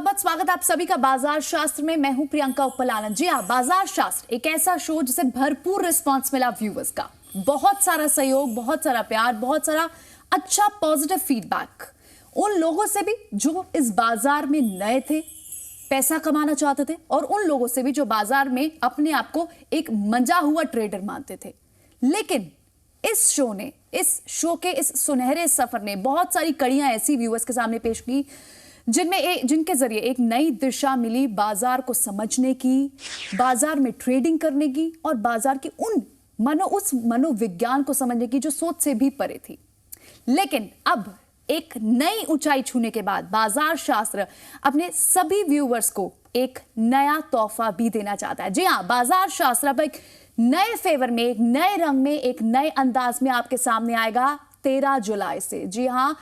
बहुत स्वागत आप सभी का बाजार शास्त्र में। मैं हूं प्रियंका उप्पल आनंद। जी हाँ, बाजार शास्त्र एक ऐसा शो जिसे भरपूर रिस्पांस मिला व्यूवर्स का, बहुत सारा सहयोग, बहुत सारा प्यार, बहुत सारा अच्छा पॉजिटिव फीडबैक उन लोगों से भी जो इस बाजार में नए थे, पैसा कमाना चाहते थे, और उन लोगों से भी जो बाजार में अपने आप को एक मंजा हुआ ट्रेडर मानते थे। लेकिन इस शो के इस सुनहरे सफर ने बहुत सारी कड़ियां ऐसी व्यूअर्स के सामने पेश की जिनके जरिए एक नई दिशा मिली बाजार को समझने की, बाजार में ट्रेडिंग करने की, और बाजार की उस मनोविज्ञान को समझने की जो सोच से भी परे थी। लेकिन अब एक नई ऊंचाई छूने के बाद बाजार शास्त्र अपने सभी व्यूअर्स को एक नया तोहफा भी देना चाहता है। जी हाँ, बाजार शास्त्र अब एक नए फेवर में, एक नए रंग में, एक नए अंदाज में आपके सामने आएगा 13 जुलाई से। जी हाँ,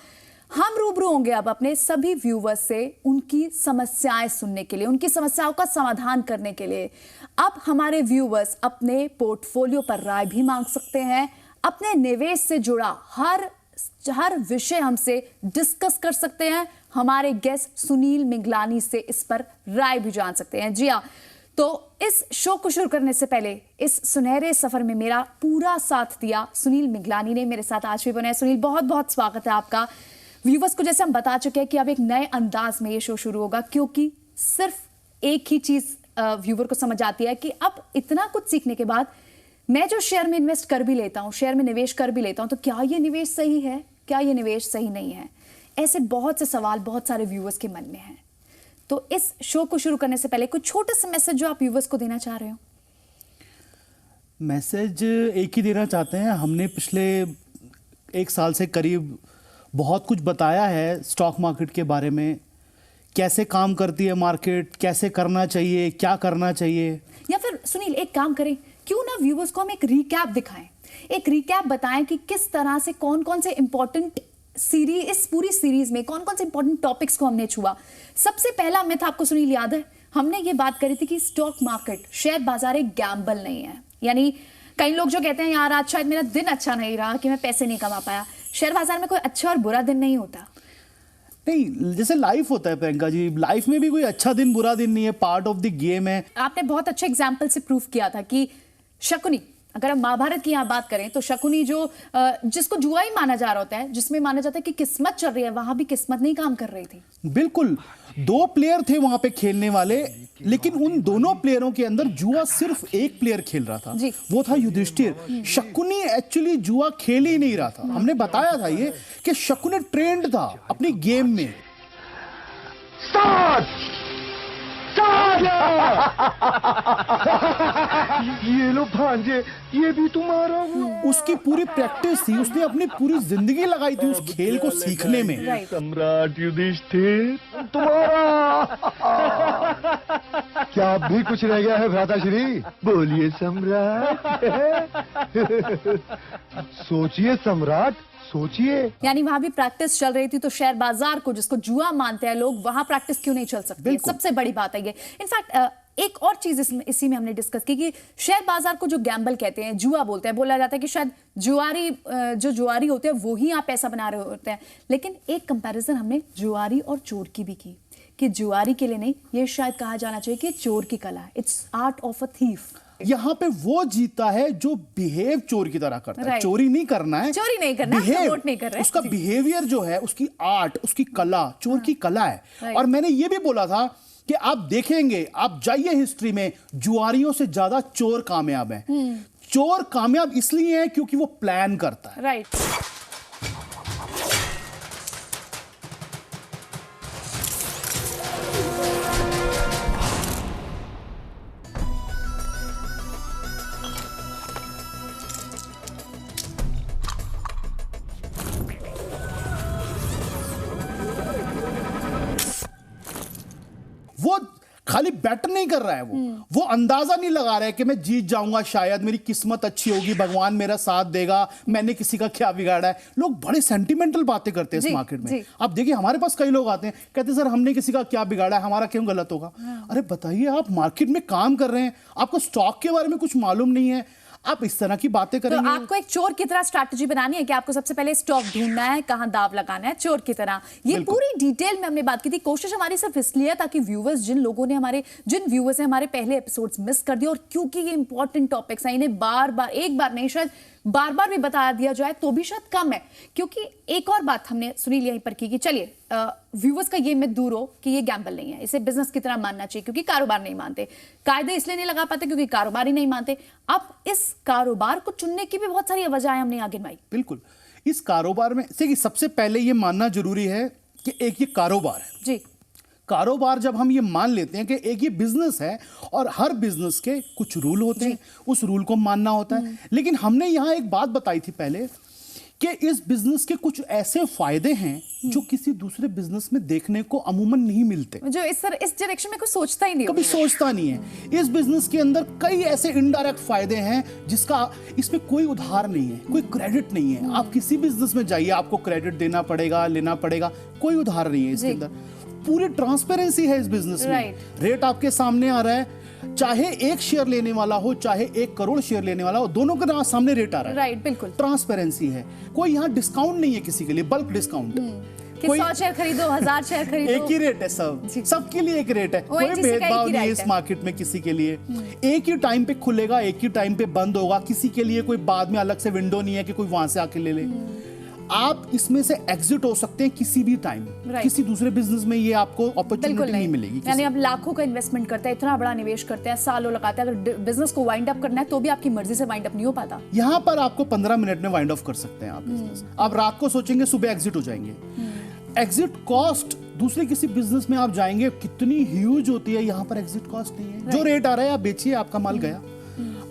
हम रूबरू होंगे अब अपने सभी व्यूवर्स से उनकी समस्याएं सुनने के लिए, उनकी समस्याओं का समाधान करने के लिए। अब हमारे व्यूवर्स अपने पोर्टफोलियो पर राय भी मांग सकते हैं, अपने निवेश से जुड़ा हर विषय हमसे डिस्कस कर सकते हैं। हमारे गेस्ट सुनील मिंगलानी से इस पर राय भी जान सकते हैं। जी हाँ, तो इस शो को शुरू करने से पहले इस सुनहरे सफर में मेरा पूरा साथ दिया सुनील मिंगलानी ने, मेरे साथ आज भी बने। सुनील, बहुत बहुत स्वागत है आपका। व्यूवर्स को जैसे हम बता चुके हैं कि अब एक नए अंदाज में ये शो शुरू होगा, क्योंकि सिर्फ एक ही चीज व्यूवर को समझ आती है कि अब इतना कुछ सीखने के बाद मैं जो शेयर में इन्वेस्ट कर भी लेता हूं, शेयर में निवेश कर भी लेता हूं, तो क्या ये निवेश सही है, क्या ये निवेश सही नहीं है? ऐसे बहुत से सवाल बहुत सारे व्यूवर्स के मन में हैं। तो इस शो को शुरू करने से पहले कुछ छोटा सा मैसेज जो आप व्यूवर्स को देना चाह रहे हो। मैसेज एक ही देना चाहते हैं। हमने पिछले 1 साल से करीब बहुत कुछ बताया है स्टॉक मार्केट के बारे में, कैसे काम करती है मार्केट, कैसे करना चाहिए, क्या करना चाहिए। या फिर सुनील एक काम करें, क्यों ना व्यूवर्स को हम एक रिकैप दिखाएं, एक रिकैप बताएं कि किस तरह से कौन कौन से इंपॉर्टेंट इस पूरी सीरीज में कौन कौन से इंपॉर्टेंट टॉपिक्स को हमने छुआ। सबसे पहला मिथ आपको सुनील याद है, हमने ये बात करी थी कि स्टॉक मार्केट, शेयर बाजार एक गैम्बल नहीं है। यानी कई लोग जो कहते हैं यार आज शायद मेरा दिन अच्छा नहीं रहा कि मैं पैसे नहीं कमा पाया, शेयर बाजार में कोई अच्छा और बुरा दिन नहीं होता। नहीं, जैसे लाइफ होता है प्रियंका जी, लाइफ में भी कोई अच्छा दिन बुरा दिन नहीं है, पार्ट ऑफ द गेम है। आपने बहुत अच्छे एग्जाम्पल से प्रूफ किया था कि शकुनी, अगर हम महाभारत की यहाँ बात करें तो शकुनी जिसको जुआ ही माना जा रहा होता है, जिसमें माना जाता है कि किस्मत चल रही है, वहां भी किस्मत नहीं काम कर रही थी। बिल्कुल, 2 प्लेयर थे वहां पे खेलने वाले, लेकिन उन दोनों प्लेयरों के अंदर जुआ सिर्फ एक प्लेयर खेल रहा था, वो था युधिष्ठिर। शकुनी एक्चुअली जुआ खेल ही नहीं रहा था। हमने बताया था ये कि शकुनी ट्रेंड था अपनी गेम में। ये लो भांजे, ये भी तुम्हारा हुआ। उसकी पूरी प्रैक्टिस थी, उसने अपनी पूरी जिंदगी लगाई थी उस खेल को सीखने में। सम्राट युधिष्ठिर तुम्हारा। क्या अब भी कुछ रह गया है भ्राताश्री? बोलिए सम्राट। सोचिए सम्राट, सोचिए। यानी वहां भी प्रैक्टिस चल रही थी, तो शेयर बाजार को जिसको जुआ मानते हैं लोग, वहां प्रैक्टिस क्यों नहीं चल सकती? सबसे बड़ी बात है ये। इनफैक्ट एक और चीज इसी में हमने डिस्कस की कि शेयर बाजार को जो गैम्बल कहते हैं, जुआ बोलते हैं, बोला जाता है कि शायद जुआरी होते हैं वो ही यहाँ पैसा बना रहे होते हैं। लेकिन एक कंपैरिजन हमने जुआरी और चोर की भी की कि जुआरी के लिए नहीं, ये शायद कहा जाना चाहिए कि चोर की कला है, it's art of a thief. यहाँ पे वो जीता है जो बिहेव चोर की तरह करता है। चोरी नहीं करना है, चोरी नहीं करना, सपोर्ट नहीं कर रहे। उसका बिहेवियर जो है, उसकी आर्ट, उसकी कला, चोर की कला है। और मैंने ये भी बोला था कि आप देखेंगे, आप जाइए हिस्ट्री में, जुआरियों से ज्यादा चोर कामयाब है। चोर कामयाब इसलिए है क्योंकि वो प्लान करता है। राइट। वो खाली बैट नहीं कर रहा है, वो अंदाजा नहीं लगा रहा है कि मैं जीत जाऊंगा, शायद मेरी किस्मत अच्छी होगी, भगवान मेरा साथ देगा, मैंने किसी का क्या बिगाड़ा है। लोग बड़े सेंटिमेंटल बातें करते हैं इस मार्केट में। आप देखिए, हमारे पास कई लोग आते हैं, कहते हैं सर हमने किसी का क्या बिगाड़ा है, हमारा क्यों गलत होगा। अरे बताइए, आप मार्केट में काम कर रहे हैं, आपको स्टॉक के बारे में कुछ मालूम नहीं है, आप इस तरह की बातें तो करेंगे। आपको एक चोर की तरह स्ट्रैटेजी बनानी है कि आपको सबसे पहले स्टॉक ढूंढना है, कहां दाव लगाना है, चोर की तरह। ये बिल्कुल। पूरी डिटेल में हमने बात की थी। कोशिश हमारी सिर्फ इसलिए है ताकि व्यूवर्स, जिन व्यूवर्स ने हमारे पहले एपिसोड्स मिस कर दिए, और क्योंकि ये इंपॉर्टेंट टॉपिक्स हैं, इन्हें बार बार, एक बार नहीं शायद बार बार भी बता दिया जाए तो भी शायद कम है। क्योंकि एक और बात हमने सुनील यहीं पर की कि चलिए व्यूवर्स का ये मिथ दूर हो कि ये गैम्बल नहीं है, इसे बिजनेस की तरह मानना चाहिए, क्योंकि कारोबार नहीं मानते, कायदे इसलिए नहीं लगा पाते क्योंकि कारोबार ही नहीं मानते। अब इस कारोबार को चुनने की भी बहुत सारी वजह हमने आगे गिनवाई। बिल्कुल, इस कारोबार में देखिए सबसे पहले ये मानना जरूरी है कि एक ये कारोबार है जी। कारोबार जब हम ये मान लेते हैं कि एक ये बिजनेस है और हर बिजनेस के कुछ रूल होते हैं, उस रूल को मानना होता है। लेकिन हमने यहाँ एक बात बताई थी पहले कि इस बिजनेस के कुछ ऐसे फायदे हैं जो किसी दूसरे बिजनेस में देखने को अमूमन नहीं मिलते, जो इस डायरेक्शन में कोई सोचता ही नहीं, कभी सोचता नहीं है। इस बिजनेस के अंदर कई ऐसे इनडायरेक्ट फायदे हैं जिसका इसमें कोई उधार नहीं है, कोई क्रेडिट नहीं है। आप किसी बिजनेस में जाइए, आपको क्रेडिट देना पड़ेगा, लेना पड़ेगा, कोई उधार नहीं है इसके अंदर। पूरी ट्रांसपेरेंसी है इस बिजनेस में। रेट आपके सामने आ रहा है, चाहे एक शेयर लेने वाला हो चाहे 1 करोड़ शेयर लेने वाला हो, दोनों के सामने रेट आ रहा है। राइट, बिल्कुल ट्रांसपेरेंसी है। कोई यहाँ डिस्काउंट नहीं है किसी के लिए, बल्क डिस्काउंट। कि 100 शेयर खरीदो, 1000 शेयर खरीदो, एक ही रेट है, सबके लिए एक रेट है, कोई भेदभाव नहीं है इस मार्केट में किसी के लिए। एक ही टाइम पे खुलेगा, एक ही टाइम पे बंद होगा, किसी के लिए कोई बाद में अलग से विंडो नहीं है कि कोई वहां से आके ले ले। आप इसमें से एग्जिट हो सकते हैं किसी भी टाइम। किसी दूसरे बिजनेस में ये आपको अपॉर्चुनिटी नहीं मिलेगी। यानी आप लाखों का इन्वेस्टमेंट करते हैं, इतना बड़ा निवेश करते हैं, सालों लगाते हैं, अगर बिजनेस को वाइंड अप करना है तो भी आपकी मर्जी से वाइंड अप नहीं हो पाता। यहाँ पर आपको 15 मिनट में वाइंड ऑफ कर सकते हैं आप बिजनेस। आप रात को सोचेंगे, सुबह एग्जिट हो जाएंगे। एग्जिट कॉस्ट दूसरे किसी बिजनेस में आप जाएंगे कितनी ह्यूज होती है, यहाँ पर एग्जिट कॉस्ट नहीं है। जो रेट आ रहा है आप बेचिए, आपका माल गया,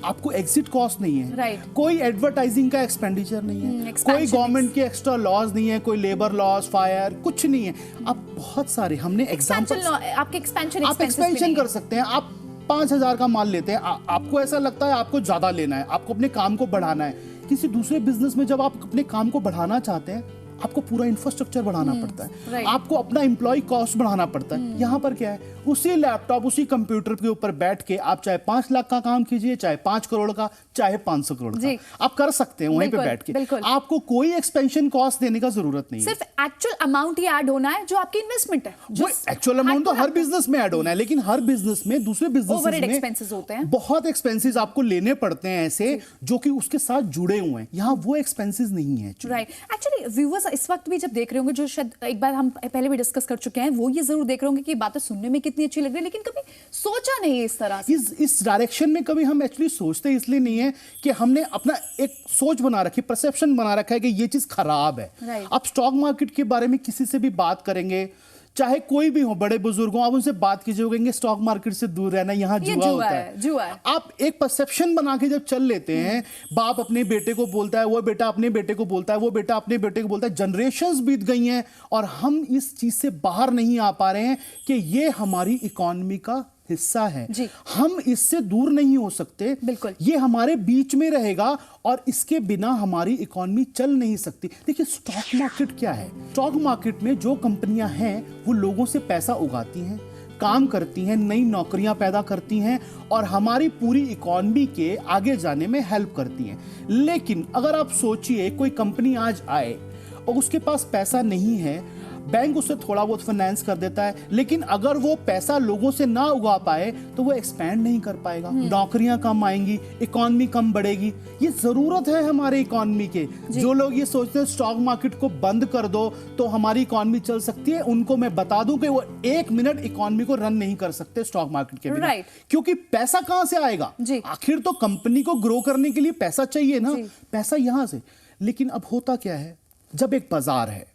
आपको एग्जिट कॉस्ट नहीं है। कोई एडवर्टाइजिंग का एक्सपेंडिचर नहीं है, कोई गवर्नमेंट के एक्स्ट्रा लॉज नहीं है, कोई लेबर लॉज, फायर, कुछ नहीं है। अब बहुत सारे हमने एग्जांपल, आपके आप एक्सपेंशन कर सकते हैं। आप 5000 का माल लेते हैं, आपको ऐसा लगता है आपको ज्यादा लेना है, आपको अपने काम को बढ़ाना है। किसी दूसरे बिजनेस में जब आप अपने काम को बढ़ाना चाहते हैं, आपको पूरा इंफ्रास्ट्रक्चर बढ़ाना पड़ता है, आपको अपना एम्प्लॉय कॉस्ट बढ़ाना पड़ता है। यहाँ पर क्या है, उसी लैपटॉप, उसी कंप्यूटर के ऊपर बैठ के आप चाहे 5 लाख का काम कीजिए, चाहे 5 करोड़ का, चाहे 500 करोड़ का, आप कर सकते हैं वहीं पे बैठ के। आपको कोई एक्सपेंशन कॉस्ट देने का जरूरत नहीं है, सिर्फ एक्चुअल अमाउंट ही ऐड होना है जो आपकी इन्वेस्टमेंट है। वो एक्चुअल अमाउंट तो हर बिजनेस में ऐड होना है, लेकिन हर बिजनेस में, दूसरे बिजनेस एक्सपेंसेस होते हैं, बहुत एक्सपेंसेस आपको लेने पड़ते हैं ऐसे जो कि उसके साथ जुड़े हुए हैं। यहाँ वो एक्सपेंसेस नहीं है। राइट, एक्चुअली व्यूअर्स इस वक्त भी जब देख रहे होंगे, जो शायद एक बार हम पहले भी डिस्कस कर चुके हैं, वो ये जरूर देख रहे होंगे कि बातें सुनने में कितनी अच्छी लग रही है, लेकिन कभी सोचा नहीं इस तरह से। इस डायरेक्शन में कभी हम एक्चुअली सोचते इसलिए नहीं है कि हमने अपना एक सोच बना रखी, परसेप्शन बना रखा है कि ये चीज खराब है। आप स्टॉक मार्केट के बारे में किसी से भी बात करेंगे, चाहे कोई भी हो, बड़े बुजुर्ग हो, आप उनसे बात कीजिए, वो कहेंगे स्टॉक मार्केट से दूर रहना, यहाँ जुआ होता है, जुआ है। आप एक परसेप्शन बना के जब चल लेते हैं, बाप अपने बेटे को बोलता है, वो बेटा अपने बेटे को बोलता है, वो बेटा अपने बेटे को बोलता है, जनरेशंस बीत गई हैं और हम इस चीज से बाहर नहीं आ पा रहे हैं कि ये हमारी इकोनॉमी का हिस्सा है, हम इससे दूर नहीं हो सकते। बिल्कुल, ये हमारे बीच में रहेगा और इसके बिना हमारी इकोनॉमी चल नहीं सकती। देखिए स्टॉक मार्केट क्या है, स्टॉक मार्केट में जो कंपनियां हैं वो लोगों से पैसा उगाती हैं, काम करती हैं, नई नौकरियां पैदा करती हैं और हमारी पूरी इकोनॉमी के आगे जाने में हेल्प करती हैं। लेकिन अगर आप सोचिए, कोई कंपनी आज आए और उसके पास पैसा नहीं है, बैंक उससे थोड़ा बहुत फाइनेंस कर देता है, लेकिन अगर वो पैसा लोगों से ना उगा पाए तो वो एक्सपैंड नहीं कर पाएगा, नौकरियां कम आएंगी, इकोनॉमी कम बढ़ेगी। ये जरूरत है हमारे इकोनॉमी के। जो लोग ये सोचते हैं स्टॉक मार्केट को बंद कर दो तो हमारी इकोनॉमी चल सकती है, उनको मैं बता दूं कि वो 1 मिनट इकोनॉमी को रन नहीं कर सकते स्टॉक मार्केट के बिना। क्योंकि पैसा कहां से आएगा? आखिर तो कंपनी को ग्रो करने के लिए पैसा चाहिए ना, पैसा यहां से। लेकिन अब होता क्या है, जब एक बाजार है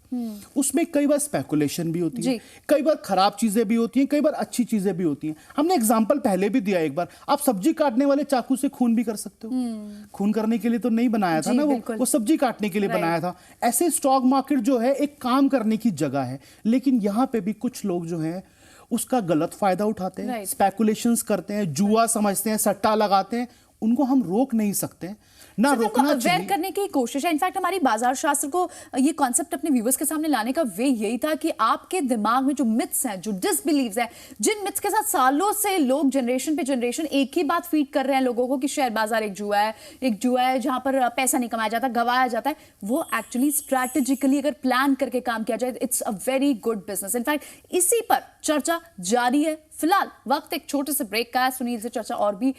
उसमें कई बार स्पेकुलेशन भी होती है, कई बार खराब चीजें भी होती हैं, कई बार अच्छी चीजें भी होती हैं। हमने एग्जांपल पहले भी दिया एक बार, आप सब्जी काटने वाले चाकू से खून भी कर सकते हो। खून करने के लिए तो नहीं बनाया था ना, वो सब्जी काटने के लिए बनाया था। ऐसे स्टॉक मार्केट जो है एक काम करने की जगह है, लेकिन यहाँ पे भी कुछ लोग जो है उसका गलत फायदा उठाते हैं, स्पेकुलेशंस करते हैं, जुआ समझते हैं, सट्टा लगाते हैं। उनको हम रोक नहीं सकते, ना रोकना अवेयर चाहिए। करने की कोशिश है। इनफैक्ट हमारी बाजार शास्त्र को ये कॉन्सेप्ट अपने व्यूअर्स के सामने लाने का वे यही था कि आपके दिमाग में जो मिथ्स हैं, जो डिसबिलीव्स हैं, जिन मिथ्स के साथ सालों से लोग जनरेशन पे जनरेशन एक ही बात फीड कर रहे हैं लोगों को कि शेयर बाजार एक जुआ है जहां पर पैसा नहीं कमाया जाता, गवाया जाता है, वो एक्चुअली स्ट्रैटेजिकली अगर प्लान करके काम किया जाए, it's a very good business. In fact इसी पर चर्चा जारी है। फिलहाल वक्त एक छोटे से ब्रेक का है। सुनील से चर्चा और भी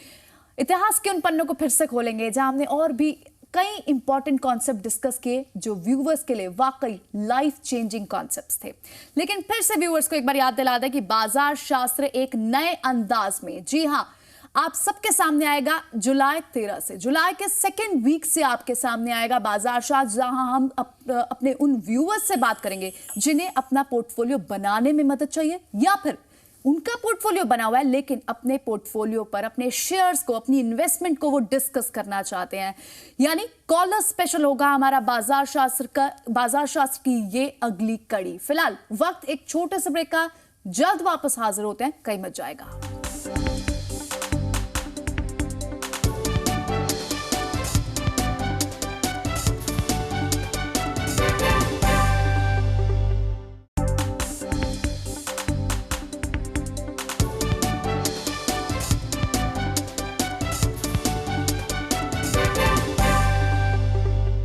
इतिहास के उन पन्नों को फिर से खोलेंगे जहां हमने और भी कई इंपॉर्टेंट कॉन्सेप्ट डिस्कस किए जो व्यूअर्स के लिए वाकई लाइफ चेंजिंग कॉन्सेप्ट्स थे। लेकिन फिर से व्यूअर्स को एक बार याद दिला दें कि बाजार शास्त्र एक नए अंदाज में, जी हां, आप सबके सामने आएगा जुलाई 13 से। जुलाई के सेकेंड वीक से आपके सामने आएगा बाजार शास्त्र, जहां हम अपने उन व्यूअर्स से बात करेंगे जिन्हें अपना पोर्टफोलियो बनाने में मदद चाहिए या फिर उनका पोर्टफोलियो बना हुआ है लेकिन अपने पोर्टफोलियो पर अपने शेयर्स को, अपनी इन्वेस्टमेंट को वो डिस्कस करना चाहते हैं। यानी कॉलर स्पेशल होगा हमारा बाजार शास्त्र की ये अगली कड़ी। फिलहाल वक्त एक छोटे से ब्रेक का, जल्द वापस हाजिर होते हैं, कहीं मत जाएगा।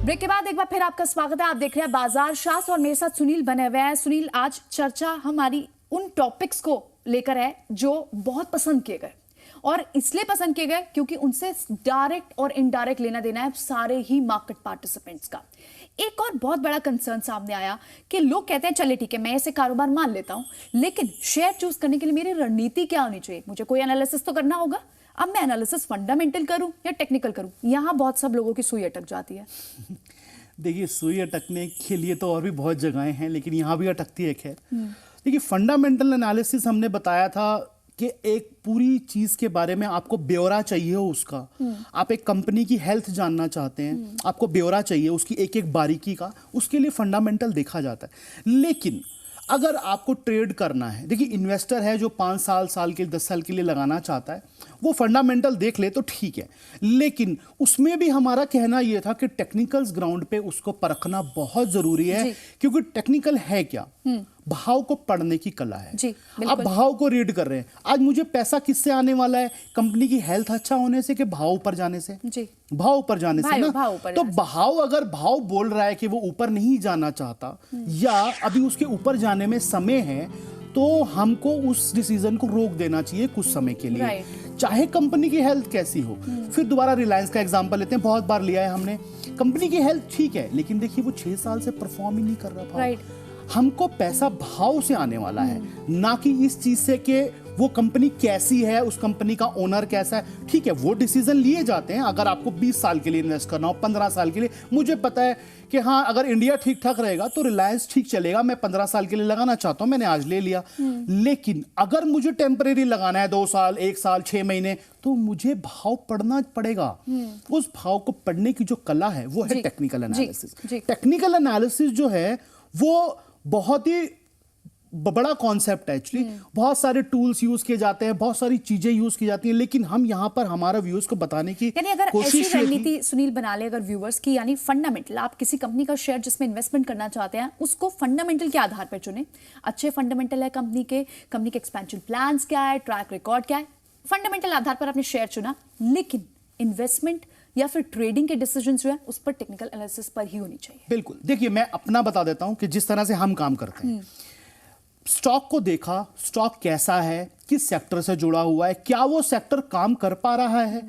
ब्रेक के बाद एक बार फिर आपका स्वागत है। आप देख रहे हैं बाजार शास्त्र और मेरे साथ सुनील बने हुए हैं। सुनील, आज चर्चा हमारी उन टॉपिक्स को लेकर है जो बहुत पसंद किए गए, और इसलिए पसंद किए गए क्योंकि उनसे डायरेक्ट और इनडायरेक्ट लेना देना है सारे ही मार्केट पार्टिसिपेंट्स का। एक और बहुत बड़ा कंसर्न सामने आया कि लोग कहते हैं चले ठीक है, मैं इसे कारोबार मान लेता हूं, लेकिन शेयर चूज करने के लिए मेरी रणनीति क्या होनी चाहिए? मुझे कोई एनालिसिस तो करना होगा। अब मैं एनालिसिस फंडामेंटल करूं या टेक्निकल करूं, यहां बहुत सब लोगों की सुई अटक जाती है। देखिए, सुई अटकने के लिए तो और भी बहुत जगहें हैं, लेकिन यहाँ भी अटकती है। खैर, देखिए, फंडामेंटल एनालिसिस हमने बताया था कि एक पूरी चीज के बारे में आपको ब्यौरा चाहिए हो उसका। आप एक कंपनी की हेल्थ जानना चाहते हैं, आपको ब्यौरा चाहिए उसकी एक एक बारीकी का, उसके लिए फंडामेंटल देखा जाता है। लेकिन अगर आपको ट्रेड करना है, देखिए, इन्वेस्टर है जो 5 साल के 10 साल के लिए लगाना चाहता है, वो फंडामेंटल देख ले तो ठीक है। लेकिन उसमें भी हमारा कहना यह था कि टेक्निकल्स ग्राउंड पे उसको परखना बहुत जरूरी है, क्योंकि टेक्निकल है क्या? भाव को पढ़ने की कला है। आप भाव को रीड कर रहे हैं। आज मुझे पैसा किससे आने वाला है? कंपनी की हेल्थ अच्छा होने से कि भाव ऊपर जाने से? भाव ऊपर जाने से ना। तो भाव, अगर भाव बोल रहा है कि वो ऊपर नहीं जाना चाहता या अभी उसके ऊपर जाने में समय है, तो हमको उस डिसीजन को रोक देना चाहिए कुछ समय के लिए, चाहे कंपनी की हेल्थ कैसी हो। फिर दोबारा रिलायंस का एग्जांपल लेते हैं, बहुत बार लिया है हमने। कंपनी की हेल्थ ठीक है, लेकिन देखिए वो 6 साल से परफॉर्म ही नहीं कर रहा था। हमको पैसा भाव से आने वाला है, ना कि इस चीज से कि वो कंपनी कैसी है, उस कंपनी का ओनर कैसा है। ठीक है, वो डिसीजन लिए जाते हैं। अगर आपको 20 साल के लिए इन्वेस्ट करना हो, 15 साल के लिए, मुझे पता है कि हाँ, अगर इंडिया ठीक ठाक रहेगा तो रिलायंस ठीक चलेगा, मैं 15 साल के लिए लगाना चाहता हूं, मैंने आज ले लिया। लेकिन अगर मुझे टेम्परेरी लगाना है, 2 साल, 1 साल, 6 महीने, तो मुझे भाव पढ़ना पड़ेगा। उस भाव को पढ़ने की जो कला है वो है टेक्निकल एनालिसिस। टेक्निकल एनालिसिस जो है वो बहुत ही बड़ा कॉन्सेप्ट है एक्चुअली। बहुत सारे टूल्स यूज किए जाते हैं, बहुत सारी चीजें यूज की जाती हैं, लेकिन हम यहाँ पर हमारा व्यूअर्स को बताने की कोशिश ऐसी रणनीति सुनील बना ले अगर व्यूअर्स की, यानी फंडामेंटल, आप किसी कंपनी का शेयर जिसमें इन्वेस्टमेंट करना चाहते हैं उसको फंडामेंटल के आधार पर चुने। अच्छे फंडामेंटल है कंपनी के एक्सपेंशन प्लान्स क्या है, ट्रैक रिकॉर्ड क्या है, फंडामेंटल आधार पर आपने शेयर चुना। लेकिन इन्वेस्टमेंट या फिर ट्रेडिंग के डिसीजन जो है उस पर टेक्निकल एनालिसिस पर ही होनी चाहिए। बिल्कुल। देखिए, मैं अपना बता देता हूं कि जिस तरह से हम काम करते हैं, स्टॉक को देखा, स्टॉक कैसा है, किस सेक्टर से जुड़ा हुआ है, क्या वो सेक्टर काम कर पा रहा है,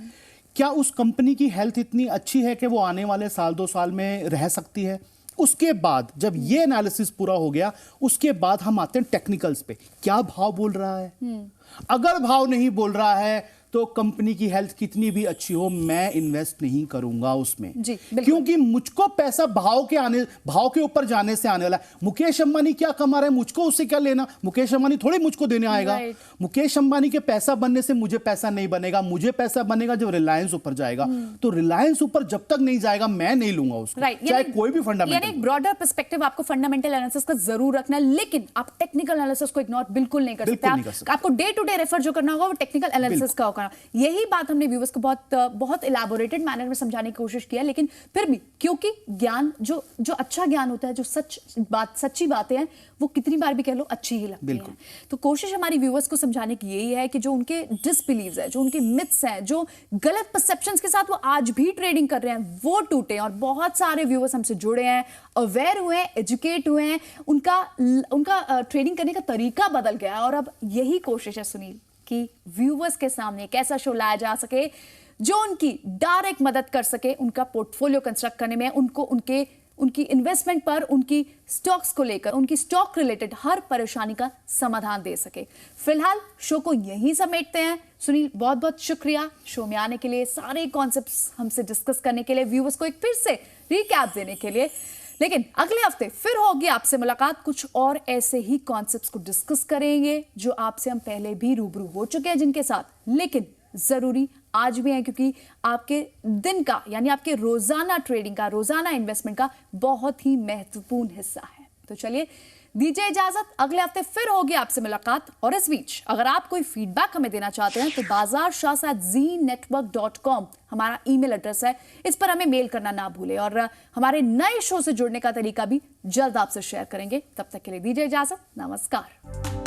क्या उस कंपनी की हेल्थ इतनी अच्छी है कि वो आने वाले साल 2 साल में रह सकती है। उसके बाद जब ये एनालिसिस पूरा हो गया, उसके बाद हम आते हैं टेक्निकल्स पे। क्या भाव बोल रहा है? अगर भाव नहीं बोल रहा है तो कंपनी की हेल्थ कितनी भी अच्छी हो, मैं इन्वेस्ट नहीं करूंगा उसमें, क्योंकि मुझको पैसा भाव के ऊपर जाने से आने वाला है। मुकेश अंबानी क्या कमा रहे हैं, मुझको उससे क्या लेना? मुकेश अंबानी थोड़ी मुझको देने आएगा। मुकेश अंबानी के पैसा बनने से मुझे पैसा नहीं बनेगा। मुझे पैसा बनेगा जब रिलायंस ऊपर जाएगा। तो रिलायंस ऊपर जब तक नहीं जाएगा मैं नहीं लूंगा उसको, चाहे कोई भी फंडामेंटल। एक ब्रॉडर पर्सपेक्टिव आपको फंडामेंटल एनालिसिस का जरूर रखना है, लेकिन आप टेक्निकल एनालिसिस को इग्नोर बिल्कुल नहीं कर सकते। आपको डे टू डे रेफर जो करना होगा वो टेक्निकल एनालिसिस का होगा। पाना। यही बात हमने व्यूअर्स को बहुत इलैबोरेटेड मैनर में समझाने की कोशिश किया, लेकिन फिर भी क्योंकि ज्ञान जो अच्छा ज्ञान होता है, जो सच्ची बातें हैं, वो कितनी बार भी कह लो अच्छी ही लगती हैं। तो कोशिश हमारी व्यूअर्स को समझाने की यही है कि जो उनके डिसबिलीव्स है, जो उनके मिथ्स हैं, जो गलत परसेप्शंस के साथ वो आज भी ट्रेडिंग कर रहे हैं, वो टूटे। और बहुत सारे व्यूअर्स हमसे जुड़े हैं, अवेयर हुए हैं, एजुकेट हुए हैं, उनका ट्रेडिंग करने का तरीका बदल गया है। और अब यही कोशिश है सुनील कि व्यूअर्स के सामने एक ऐसा शो लाया जा सके जो उनकी डायरेक्ट मदद कर सके उनका पोर्टफोलियो कंस्ट्रक्ट करने में, उनको उनकी इन्वेस्टमेंट पर, उनकी स्टॉक्स को लेकर, उनकी स्टॉक रिलेटेड हर परेशानी का समाधान दे सके। फिलहाल शो को यहीं समेटते हैं। सुनील, बहुत बहुत शुक्रिया शो में आने के लिए, सारे कॉन्सेप्ट्स हमसे डिस्कस करने के लिए, व्यूअर्स को एक फिर से रिकैप देने के लिए। लेकिन अगले हफ्ते फिर होगी आपसे मुलाकात, कुछ और ऐसे ही कॉन्सेप्ट्स को डिस्कस करेंगे जो आपसे हम पहले भी रूबरू हो चुके हैं जिनके साथ, लेकिन जरूरी आज भी है क्योंकि आपके दिन का, यानी आपके रोजाना ट्रेडिंग का, रोजाना इन्वेस्टमेंट का बहुत ही महत्वपूर्ण हिस्सा है। तो चलिए दीजिए इजाजत, अगले हफ्ते फिर होगी आपसे मुलाकात। और इस बीच अगर आप कोई फीडबैक हमें देना चाहते हैं तो bazaarshahs@zenetwork.com हमारा ईमेल एड्रेस है, इस पर हमें मेल करना ना भूलें। और हमारे नए शो से जुड़ने का तरीका भी जल्द आपसे शेयर करेंगे। तब तक के लिए दीजिए इजाजत, नमस्कार।